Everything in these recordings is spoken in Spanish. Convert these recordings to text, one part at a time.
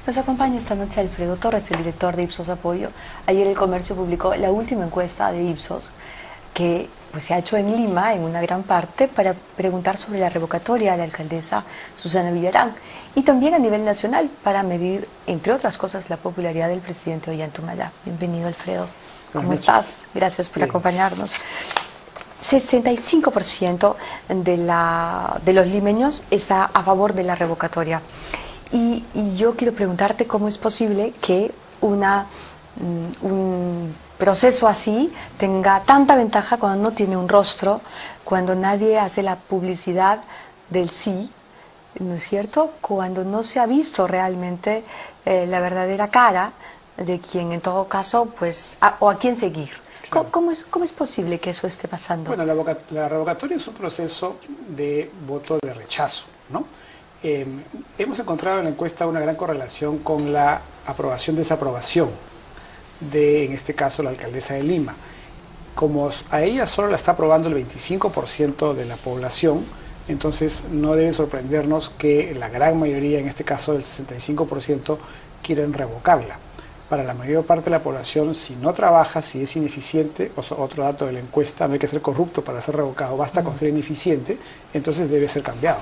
Nos acompaña esta noche Alfredo Torres, el director de Ipsos Apoyo. Ayer El Comercio publicó la última encuesta de Ipsos, que pues, se ha hecho en Lima, en una gran parte, para preguntar sobre la revocatoria a la alcaldesa Susana Villarán, y también a nivel nacional, para medir, entre otras cosas, la popularidad del presidente Ollantaytamala. Bienvenido, Alfredo. ¿Cómo estás? Gracias por acompañarnos. 65% de los limeños está a favor de la revocatoria. Y yo quiero preguntarte cómo es posible que un proceso así tenga tanta ventaja cuando no tiene un rostro, cuando nadie hace la publicidad del sí, ¿no es cierto? Cuando no se ha visto realmente la verdadera cara de quien en todo caso, pues, o a quién seguir. Claro. ¿Cómo es posible que eso esté pasando? Bueno, la revocatoria es un proceso de voto de rechazo, ¿no? Hemos encontrado en la encuesta una gran correlación con la aprobación-desaprobación de, en este caso, la alcaldesa de Lima. Como a ella solo la está aprobando el 25% de la población, entonces no debe sorprendernos que la gran mayoría, en este caso el 65%, quieren revocarla. Para la mayor parte de la población, si no trabaja, si es ineficiente, otro dato de la encuesta, no hay que ser corrupto para ser revocado, basta con ser ineficiente, entonces debe ser cambiado.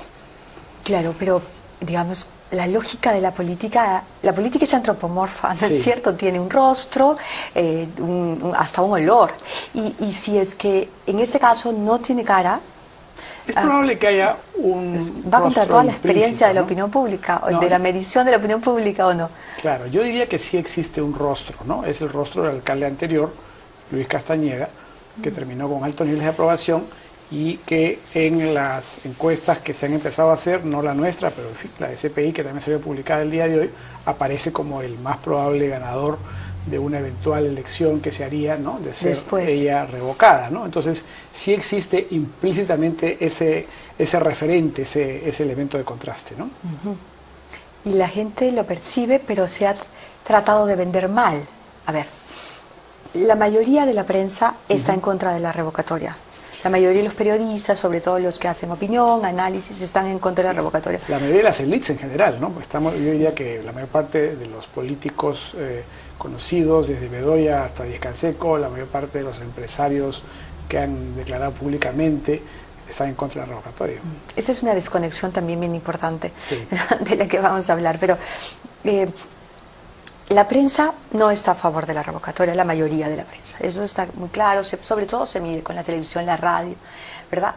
Claro, pero digamos, la lógica de la política es antropomorfa, ¿no es cierto? Tiene un rostro, hasta un olor. Y si es que en este caso no tiene cara, es probable que haya un va contra toda la experiencia de la ¿no? opinión pública, de la medición de la opinión pública, ¿o no? Claro, yo diría que sí existe un rostro, ¿no? Es el rostro del alcalde anterior, Luis Castañeda, que terminó con altos niveles de aprobación y que en las encuestas que se han empezado a hacer, no la nuestra, pero en fin, la de CPI, que también se ve publicada el día de hoy, aparece como el más probable ganador de una eventual elección que se haría, ¿no? De ser ella revocada, ¿no? Entonces, sí existe implícitamente ese referente, ese elemento de contraste, ¿no? Y la gente lo percibe, pero se ha tratado de vender mal. A ver, la mayoría de la prensa está en contra de la revocatoria. La mayoría de los periodistas, sobre todo los que hacen opinión, análisis, están en contra de la revocatoria. La mayoría de las élites en general, ¿no? Yo diría que la mayor parte de los políticos conocidos, desde Bedoya hasta Díaz Canseco, la mayor parte de los empresarios que han declarado públicamente están en contra de la revocatoria. Esa es una desconexión también bien importante de la que vamos a hablar, pero la prensa no está a favor de la revocatoria, la mayoría de la prensa, eso está muy claro, sobre todo se mide con la televisión, la radio, ¿verdad?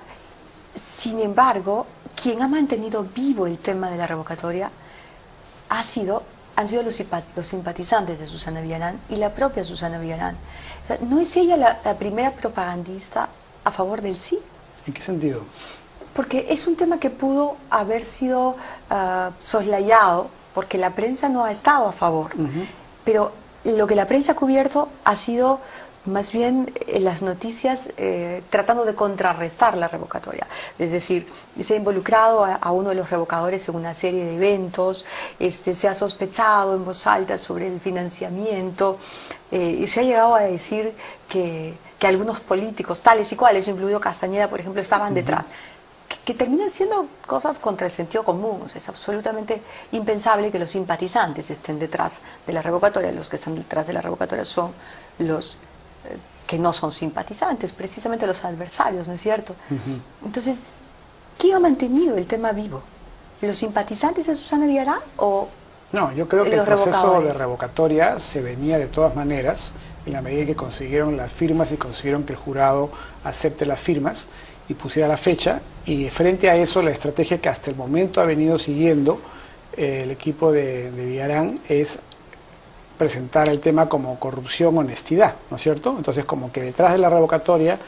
Sin embargo, quien ha mantenido vivo el tema de la revocatoria han sido los simpatizantes de Susana Villarán y la propia Susana Villarán. O sea, ¿no es ella la primera propagandista a favor del sí? ¿En qué sentido? Porque es un tema que pudo haber sido soslayado, porque la prensa no ha estado a favor. Pero lo que la prensa ha cubierto ha sido más bien las noticias tratando de contrarrestar la revocatoria. Es decir, se ha involucrado a uno de los revocadores en una serie de eventos, se ha sospechado en voz alta sobre el financiamiento, y se ha llegado a decir que algunos políticos, tales y cuales, incluido Castañeda, por ejemplo, estaban detrás. Que terminan siendo cosas contra el sentido común. O sea, es absolutamente impensable que los simpatizantes estén detrás de la revocatoria. Los que están detrás de la revocatoria son los que no son simpatizantes, precisamente los adversarios, ¿no es cierto? Entonces, ¿quién ha mantenido el tema vivo? ¿Los simpatizantes de Susana Villarán o no, yo creo que el proceso de revocatoria se venía de todas maneras, en la medida que consiguieron las firmas y consiguieron que el jurado acepte las firmas y pusiera la fecha, y frente a eso la estrategia que hasta el momento ha venido siguiendo el equipo de Villarán es presentar el tema como corrupción, honestidad, ¿no es cierto? Entonces, como que detrás de la revocatoria,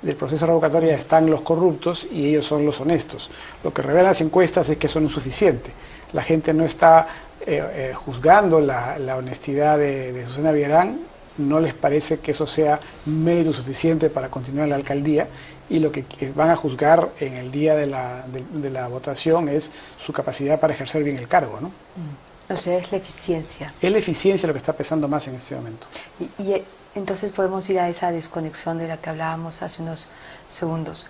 del proceso de revocatoria, están los corruptos y ellos son los honestos. Lo que revelan las encuestas es que son insuficientes. La gente no está juzgando la honestidad de Susana Villarán, no les parece que eso sea mérito suficiente para continuar en la alcaldía, y lo que van a juzgar en el día de la votación es su capacidad para ejercer bien el cargo, ¿no? O sea, es la eficiencia. Es la eficiencia lo que está pesando más en este momento. Y entonces podemos ir a esa desconexión de la que hablábamos hace unos segundos.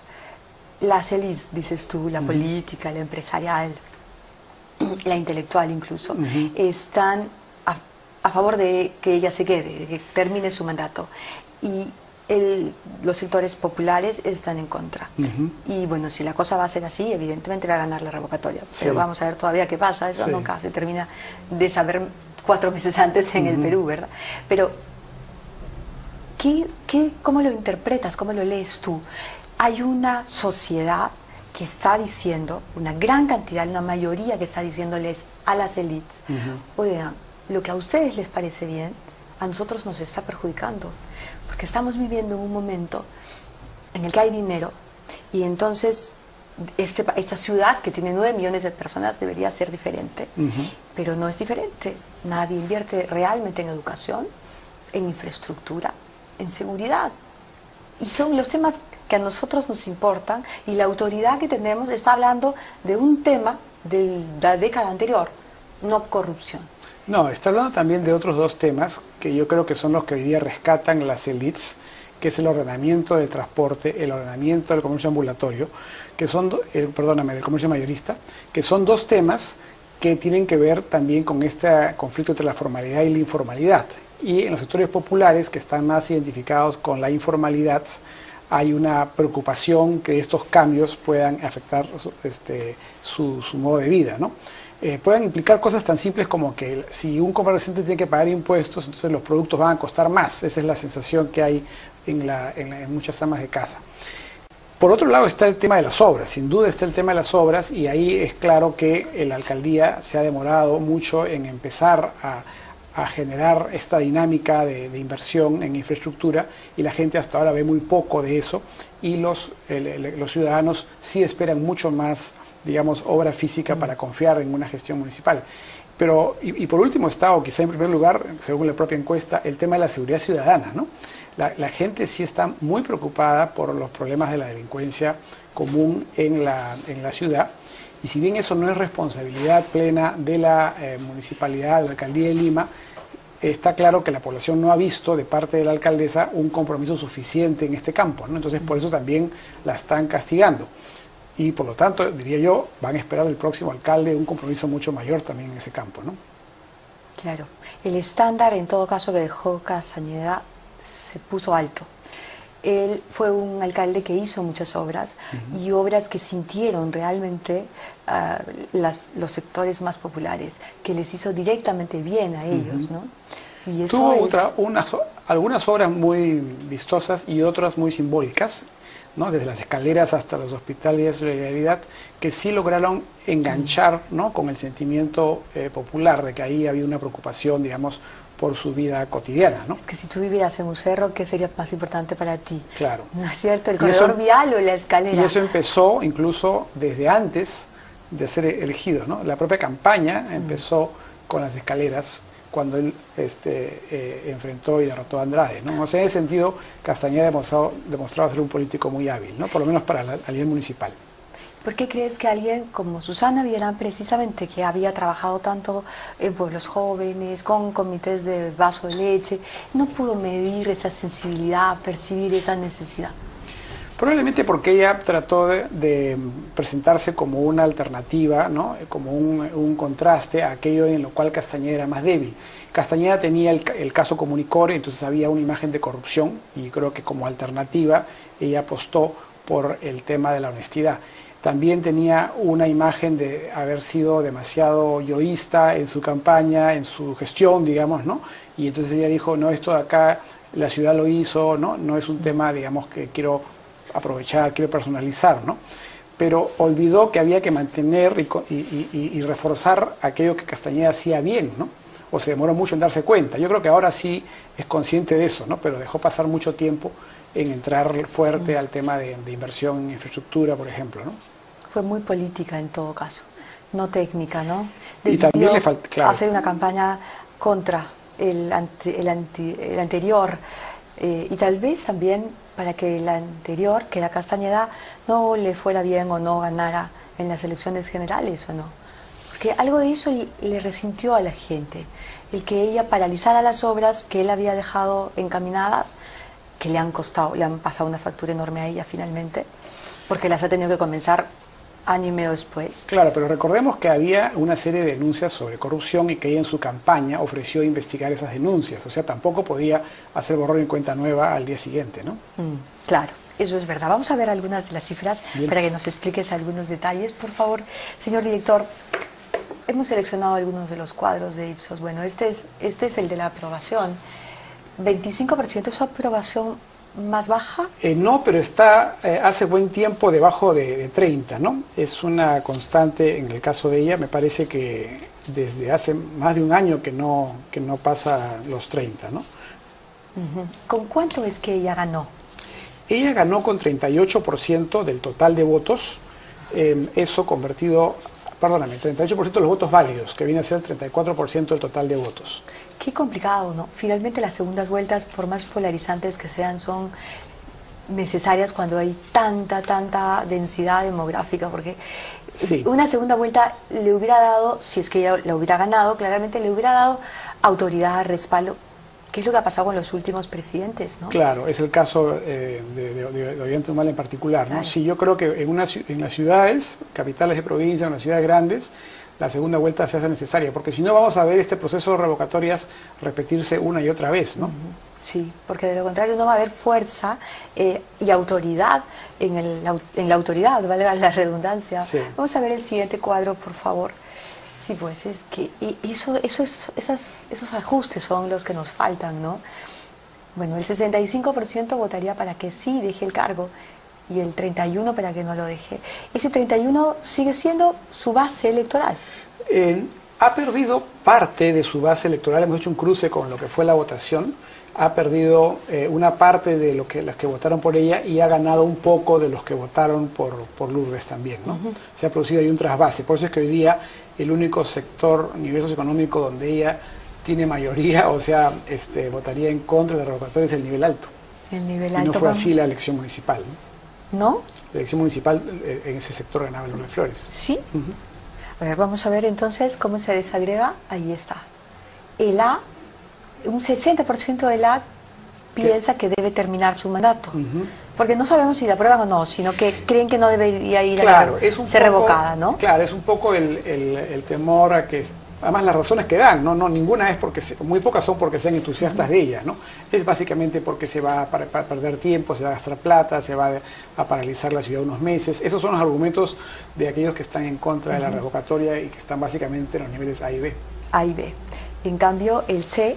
Las élites, dices tú, la política, la empresarial, la intelectual incluso, están a favor de que ella se quede, de que termine su mandato. Y los sectores populares están en contra. Y bueno, si la cosa va a ser así, evidentemente va a ganar la revocatoria. Pero vamos a ver todavía qué pasa. Eso nunca se termina de saber 4 meses antes en el Perú, ¿verdad? Pero, ¿cómo lo interpretas? ¿Cómo lo lees tú? Hay una sociedad que está diciendo, una gran cantidad, una mayoría que está diciéndoles a las élites, oigan, lo que a ustedes les parece bien, a nosotros nos está perjudicando, porque estamos viviendo en un momento en el que hay dinero y entonces esta ciudad que tiene 9 millones de personas debería ser diferente, pero no es diferente. Nadie invierte realmente en educación, en infraestructura, en seguridad. Y son los temas que a nosotros nos importan, y la autoridad que tenemos está hablando de un tema de la década anterior, no corrupción. No, está hablando también de otros 2 temas que yo creo que son los que hoy día rescatan las élites, que es el ordenamiento del transporte, el ordenamiento del comercio ambulatorio, que son, del comercio mayorista, que son 2 temas que tienen que ver también con este conflicto entre la formalidad y la informalidad. Y en los sectores populares, que están más identificados con la informalidad, hay una preocupación que estos cambios puedan afectar su modo de vida, ¿no? Pueden implicar cosas tan simples como que si un comerciante tiene que pagar impuestos, entonces los productos van a costar más. Esa es la sensación que hay en muchas amas de casa. Por otro lado está el tema de las obras, sin duda está el tema de las obras, y ahí es claro que la alcaldía se ha demorado mucho en empezar a generar esta dinámica de inversión en infraestructura, y la gente hasta ahora ve muy poco de eso, y los ciudadanos sí esperan mucho más, digamos, obra física para confiar en una gestión municipal. Pero, y por último está, o quizá en primer lugar, según la propia encuesta, el tema de la seguridad ciudadana, ¿no? La gente sí está muy preocupada por los problemas de la delincuencia común en la ciudad, y si bien eso no es responsabilidad plena de la municipalidad, de la alcaldía de Lima, está claro que la población no ha visto de parte de la alcaldesa un compromiso suficiente en este campo, ¿no? Entonces por eso también la están castigando. Y por lo tanto, diría yo, van a esperar del próximo alcalde un compromiso mucho mayor también en ese campo, ¿no? Claro. El estándar, en todo caso, que dejó Castañeda se puso alto. Él fue un alcalde que hizo muchas obras, y obras que sintieron realmente los sectores más populares, que les hizo directamente bien a ellos, ¿no? Y eso tuvo algunas obras muy vistosas y otras muy simbólicas, ¿no? Desde las escaleras hasta los hospitales de solidaridad, que sí lograron enganchar, ¿no? Con el sentimiento popular de que ahí había una preocupación, digamos, por su vida cotidiana, ¿no? Es que si tú vivieras en un cerro, ¿qué sería más importante para ti? Claro. ¿No es cierto? ¿El corredor vial o la escalera? Y eso empezó incluso desde antes de ser elegido, ¿no? La propia campaña empezó con las escaleras cuando él enfrentó y derrotó a Andrade, ¿no? O sea, en ese sentido, Castañeda ha demostrado ser un político muy hábil, ¿no? Por lo menos a nivel municipal. ¿Por qué crees que alguien como Susana Villarán, precisamente, que había trabajado tanto en pueblos jóvenes, con comités de vaso de leche, no pudo medir esa sensibilidad, percibir esa necesidad? Probablemente porque ella trató de presentarse como una alternativa, ¿no? Como un contraste a aquello en lo cual Castañeda era más débil. Castañeda tenía el caso Comunicore, entonces había una imagen de corrupción, y creo que como alternativa ella apostó por el tema de la honestidad. También tenía una imagen de haber sido demasiado yoísta en su campaña, en su gestión, digamos, ¿no? Y entonces ella dijo, no, esto de acá la ciudad lo hizo, ¿no? No es un tema, digamos, que quiero aprovechar, quiero personalizar, ¿no? Pero olvidó que había que mantener y reforzar aquello que Castañeda hacía bien, ¿no? O se demoró mucho en darse cuenta. Yo creo que ahora sí es consciente de eso, ¿no? Pero dejó pasar mucho tiempo en entrar fuerte al tema de inversión en infraestructura, por ejemplo, ¿no? Fue muy política en todo caso, no técnica, ¿no? Decidió, y también le falta, claro, hacer una campaña contra el anterior, y tal vez también para que el anterior, que era Castañeda, no le fuera bien o no ganara en las elecciones generales, ¿o no? Porque algo de eso le resintió a la gente, el que ella paralizara las obras que él había dejado encaminadas, que le han pasado una factura enorme a ella finalmente, porque las ha tenido que comenzar año y medio después. Claro, pero recordemos que había una serie de denuncias sobre corrupción y que ella en su campaña ofreció investigar esas denuncias. O sea, tampoco podía hacer borrón y cuenta nueva al día siguiente, ¿no? Claro, eso es verdad. Vamos a ver algunas de las cifras para que nos expliques algunos detalles. Por favor, señor director, hemos seleccionado algunos de los cuadros de Ipsos. Bueno, este es el de la aprobación. ¿25% es su aprobación más baja? No, pero está hace buen tiempo debajo de 30, ¿no? Es una constante en el caso de ella. Me parece que desde hace más de un año que no pasa los 30, ¿no? ¿Con cuánto es que ella ganó? Ella ganó con 38% del total de votos, eso convertido, perdóname, 38% de los votos válidos, que viene a ser 34% del total de votos. Qué complicado, ¿no? Finalmente las segundas vueltas, por más polarizantes que sean, son necesarias cuando hay tanta densidad demográfica, porque sí, una segunda vuelta le hubiera dado, si es que ella la hubiera ganado, claramente le hubiera dado autoridad, respaldo. ¿Qué es lo que ha pasado con los últimos presidentes, no? Claro, es el caso de Ollanta en particular, ¿no? Claro. Sí, yo creo que en las ciudades, capitales de provincia, en las ciudades grandes, la segunda vuelta se hace necesaria, porque si no vamos a ver este proceso de revocatorias repetirse una y otra vez, ¿no? Sí, porque de lo contrario no va a haber fuerza y autoridad en la autoridad, valga la redundancia. Sí. Vamos a ver el siguiente cuadro, por favor. Sí, pues es que esos ajustes son los que nos faltan, ¿no? Bueno, el 65% votaría para que sí deje el cargo y el 31% para que no lo deje. Ese 31% sigue siendo su base electoral. Ha perdido parte de su base electoral, hemos hecho un cruce con lo que fue la votación, ha perdido una parte de los que votaron por ella y ha ganado un poco de los que votaron por Lourdes también, ¿no? Se ha producido ahí un trasvase, por eso es que hoy día el único sector a nivel socioeconómico donde ella tiene mayoría, o sea, votaría en contra de la revocatoria es el nivel alto. El nivel y alto. no fue así la elección municipal, ¿no? ¿No? La elección municipal en ese sector ganaba Lourdes Flores. Sí. A ver, vamos a ver entonces cómo se desagrega. Ahí está. El A, un 60% del A piensa que debe terminar su mandato. Porque no sabemos si la aprueban o no, sino que creen que no debería ir ser revocada, ¿no? Claro, es un poco el temor a que... Además, las razones que dan, no ninguna es porque... muy pocas son porque sean entusiastas de ella, ¿no? Es básicamente porque se va a perder tiempo, se va a gastar plata, se va a paralizar la ciudad unos meses. Esos son los argumentos de aquellos que están en contra de la revocatoria y que están básicamente en los niveles A y B. A y B. En cambio, el C